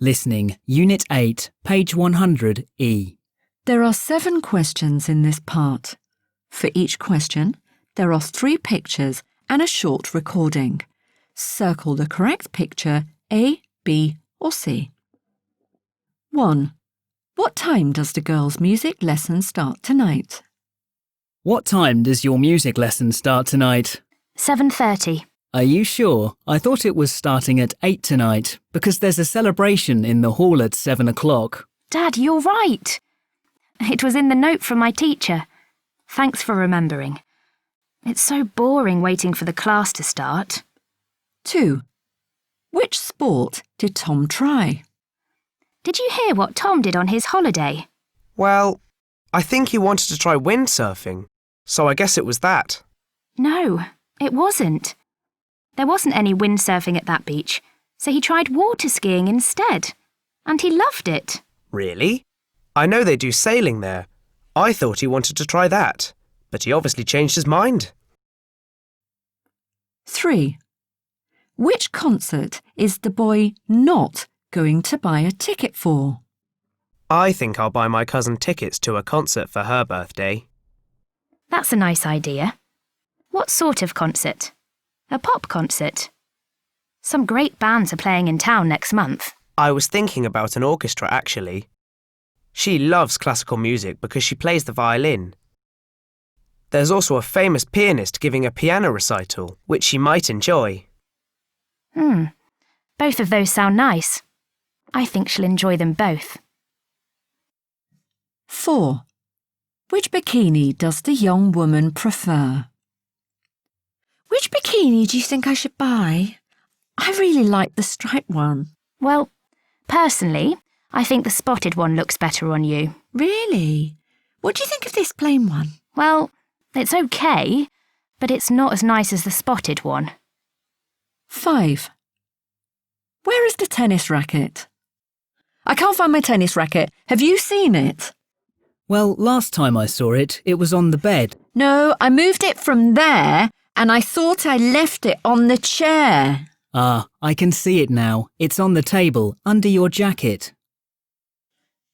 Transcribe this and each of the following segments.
Listening, Unit 8, page 100E. There are 7 questions in this part. For each question, there are 3 pictures and a short recording. Circle the correct picture A, B or C. 1. What time does the girls' music lesson start tonight? What time does your music lesson start tonight? 7:30. Are you sure? I thought it was starting at 8 tonight, because there's a celebration in the hall at 7 o'clock. Dad, you're right. It was in the note from my teacher. Thanks for remembering. It's so boring waiting for the class to start. 2. Which sport did Tom try? Did you hear what Tom did on his holiday? Well, I think he wanted to try windsurfing, so I guess it was that. No, it wasn't. There wasn't any windsurfing at that beach, so he tried water skiing instead. And he loved it. Really? I know they do sailing there. I thought he wanted to try that, but he obviously changed his mind. 3. Which concert is the boy not going to buy a ticket for? I think I'll buy my cousin tickets to a concert for her birthday. That's a nice idea. What sort of concert? A pop concert? Some great bands are playing in town next month. I was thinking about an orchestra, actually. She loves classical music because she plays the violin. There's also a famous pianist giving a piano recital, which she might enjoy. Both of those sound nice. I think she'll enjoy them both. 4. Which bikini does the young woman prefer? Which bikini do you think I should buy? I really like the striped one. Well, personally, I think the spotted one looks better on you. Really? What do you think of this plain one? Well, it's okay, but it's not as nice as the spotted one. 5. Where is the tennis racket? I can't find my tennis racket. Have you seen it? Well, last time I saw it, it was on the bed. No, I moved it from there and I thought I left it on the chair. Ah, I can see it now. It's on the table, under your jacket.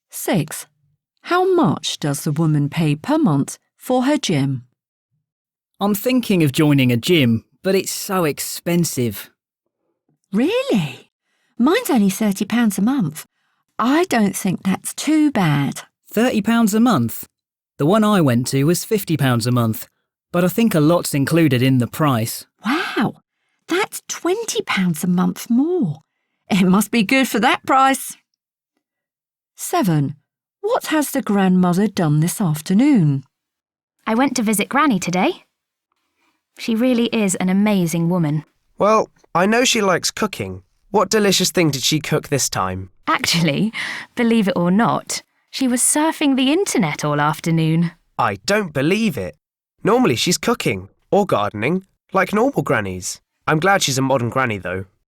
6. How much does the woman pay per month for her gym? I'm thinking of joining a gym, but it's so expensive. Really? Mine's only £30 a month. I don't think that's too bad. £30 a month? The one I went to was £50 a month, but I think a lot's included in the price. Wow, that's £20 a month more. It must be good for that price. 7. What has the grandmother done this afternoon? I went to visit Granny today. She really is an amazing woman. Well, I know she likes cooking. What delicious thing did she cook this time? Actually, believe it or not, she was surfing the internet all afternoon. I don't believe it. Normally she's cooking, or gardening, like normal grannies. I'm glad she's a modern granny, though.